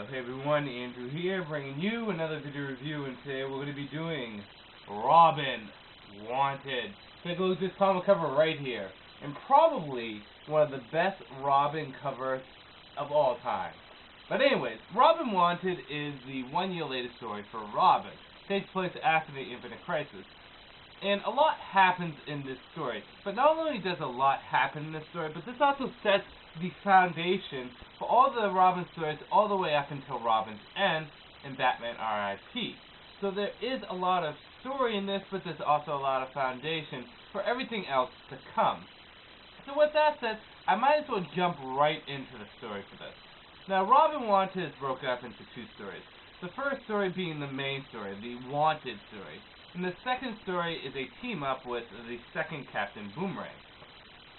up, hey everyone? Andrew here, bringing you another video review, and today we're going to be doing Robin Wanted. Take a look at this comic cover right here, and probably one of the best Robin covers of all time. But anyways, Robin Wanted is the 1 year latest story for Robin. It takes place after the Infinite Crisis. And a lot happens in this story. But not only does a lot happen in this story, but this also sets the foundation for all the Robin stories all the way up until Robin's end in Batman R.I.P. So there is a lot of story in this, but there's also a lot of foundation for everything else to come. So with that said, I might as well jump right into the story for this. Now, Robin Wanted is broken up into two stories. The first story being the main story, the Wanted story. And the second story is a team-up with the second Captain Boomerang.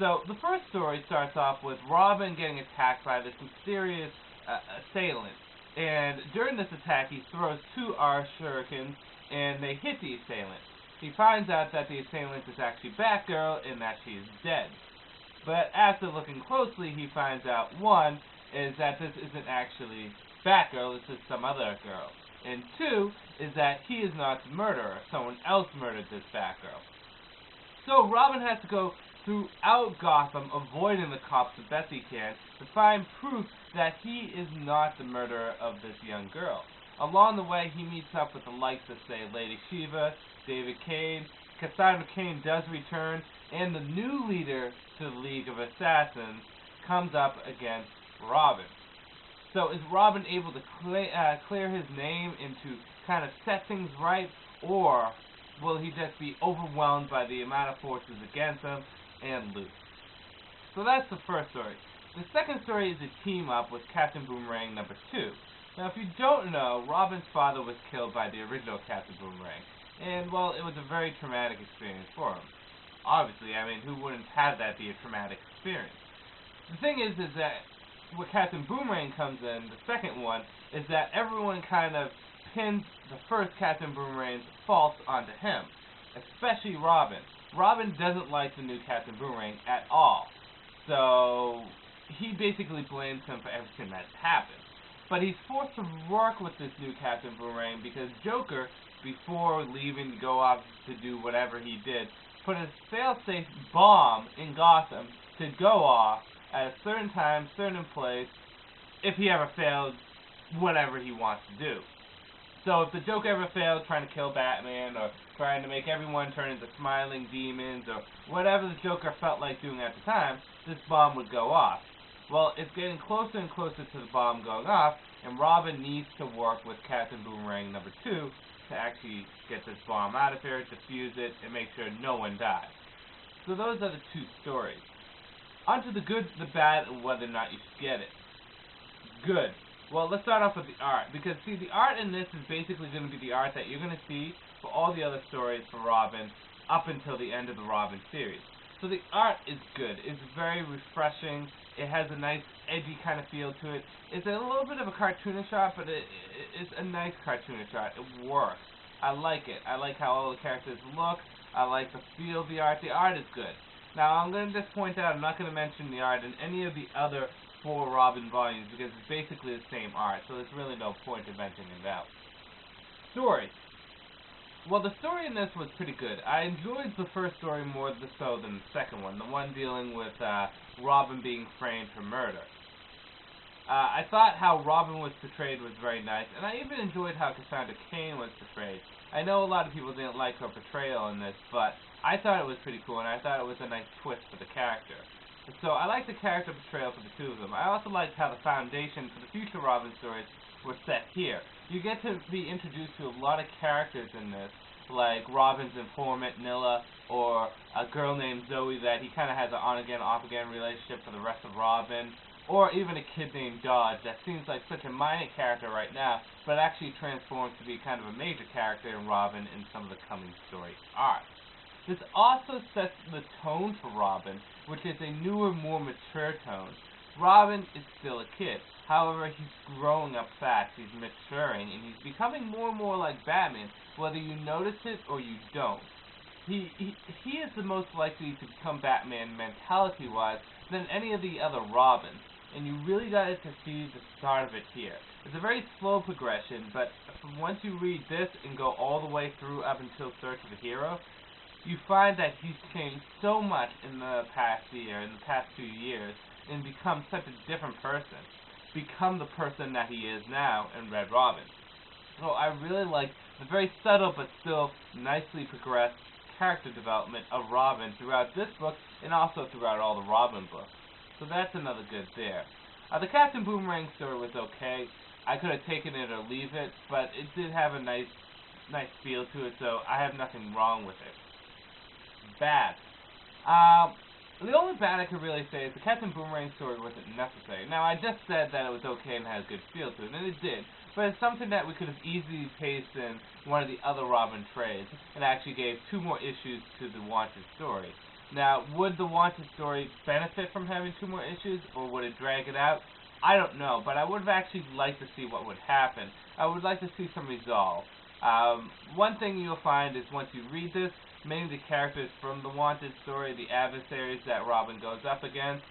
So, the first story starts off with Robin getting attacked by this mysterious assailant. And during this attack, he throws two shurikens, and they hit the assailant. He finds out that the assailant is actually Batgirl, and that she is dead. But after looking closely, he finds out, one, is that this isn't actually Batgirl, this is some other girl. And two, is that he is not the murderer. Someone else murdered this Batgirl. So Robin has to go throughout Gotham, avoiding the cops the best he can, to find proof that he is not the murderer of this young girl. Along the way, he meets up with the likes of, say, Lady Shiva, David Cain, Cassandra Cain does return, and the new leader to the League of Assassins comes up against Robin. So is Robin able to clear his name and to kind of set things right, or will he just be overwhelmed by the amount of forces against him and lose? So that's the first story. The second story is a team-up with Captain Boomerang number 2. Now, if you don't know, Robin's father was killed by the original Captain Boomerang, and, well, it was a very traumatic experience for him. Obviously, I mean, who wouldn't have that be a traumatic experience? The thing is that where Captain Boomerang comes in, the second one, is that everyone kind of pins the first Captain Boomerang's faults onto him, especially Robin. Robin doesn't like the new Captain Boomerang at all, so he basically blames him for everything that's happened. But he's forced to work with this new Captain Boomerang because Joker, before leaving to go off to do whatever he did, put a fail-safe bomb in Gotham to go off at a certain time, certain place, if he ever failed whatever he wants to do. So if the Joker ever failed trying to kill Batman, or trying to make everyone turn into smiling demons, or whatever the Joker felt like doing at the time, this bomb would go off. Well, it's getting closer and closer to the bomb going off, and Robin needs to work with Captain Boomerang number 2 to actually get this bomb out of here, defuse it, and make sure no one dies. So those are the two stories. Onto the good, the bad, and whether or not you should get it. Good. Well, let's start off with the art, because, see, the art in this is basically going to be the art that you're going to see for all the other stories for Robin up until the end of the Robin series. So the art is good. It's very refreshing. It has a nice, edgy kind of feel to it. It's a little bit of a cartoonish art, but it's a nice cartoonish art. It works. I like it. I like how all the characters look. I like the feel of the art. The art is good. Now, I'm going to just point out, I'm not going to mention the art in any of the other 4 Robin volumes, because it's basically the same art, so there's really no point in mentioning it out. Story. Well, the story in this was pretty good. I enjoyed the first story more so than the second one, the one dealing with Robin being framed for murder. I thought how Robin was portrayed was very nice, and I even enjoyed how Cassandra Cain was portrayed. I know a lot of people didn't like her portrayal in this, but I thought it was pretty cool, and I thought it was a nice twist for the character. So I liked the character portrayal for the two of them. I also liked how the foundation for the future Robin stories were set here. You get to be introduced to a lot of characters in this, like Robin's informant, Nilla, or a girl named Zoe that he kind of has an on-again, off-again relationship for the rest of Robin, or even a kid named Dodge that seems like such a minor character right now, but actually transforms to be kind of a major character in Robin in some of the coming story arcs. This also sets the tone for Robin, which is a newer, more mature tone. Robin is still a kid. However, he's growing up fast, he's maturing, and he's becoming more and more like Batman, whether you notice it or you don't. He is the most likely to become Batman mentality-wise than any of the other Robins. and you really got to see the start of it here. It's a very slow progression, but once you read this and go all the way through up until Search of the Hero, you find that he's changed so much in the past year, in the past 2 years, and become such a different person. Become the person that he is now in Red Robin. So I really like the very subtle but still nicely progressed character development of Robin throughout this book and also throughout all the Robin books. So that's another good there. The Captain Boomerang story was okay. I could have taken it or leave it, but it did have a nice feel to it, so I have nothing wrong with it. Bad. The only bad I could really say is the Captain Boomerang story wasn't necessary. Now, I just said that it was okay and had a good feel to it, and it did. But it's something that we could have easily paced in one of the other Robin trades, and actually gave 2 more issues to the Wanted story. Now, would the Wanted story benefit from having 2 more issues, or would it drag it out? I don't know, but I would have actually liked to see what would happen. I would like to see some resolve. One thing you'll find is once you read this, many of the characters from the Wanted story, the adversaries that Robin goes up against,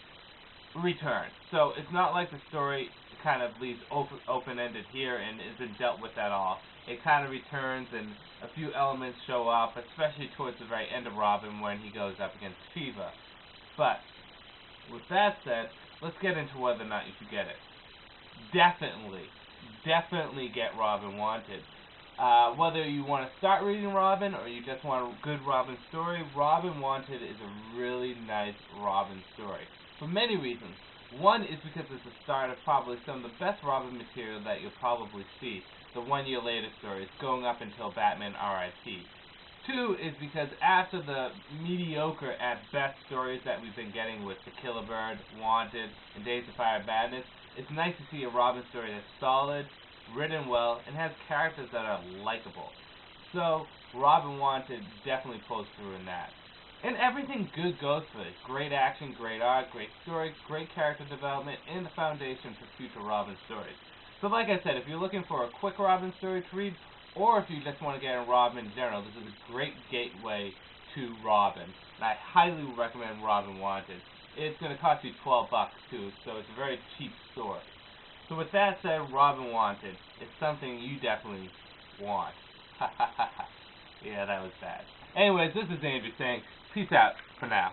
return. So it's not like the story kind of leaves open-ended here and isn't dealt with at all. It kind of returns and a few elements show up, especially towards the very end of Robin when he goes up against Shiva. But with that said, let's get into whether or not you should get it. Definitely get Robin Wanted. Whether you want to start reading Robin or you just want a good Robin story, Robin Wanted is a really nice Robin story. For many reasons. One is because it's the start of probably some of the best Robin material that you'll probably see. The 1 year later stories, going up until Batman R.I.P. 2 is because after the mediocre at best stories that we've been getting with The Killer Bird, Wanted, and Days of Fire and Madness, it's nice to see a Robin story that's solid, written well, and has characters that are likable. So, Robin Wanted definitely pulls through in that. And everything good goes for it. Great action, great art, great story, great character development, and the foundation for future Robin stories. So like I said, if you're looking for a quick Robin story to read, or if you just want to get in Robin in general, this is a great gateway to Robin. And I highly recommend Robin Wanted. It's going to cost you $12 too, so it's a very cheap store. So with that said, Robin Wanted. It's something you definitely want. Yeah, that was bad. Anyways, this is Andrew saying, peace out for now.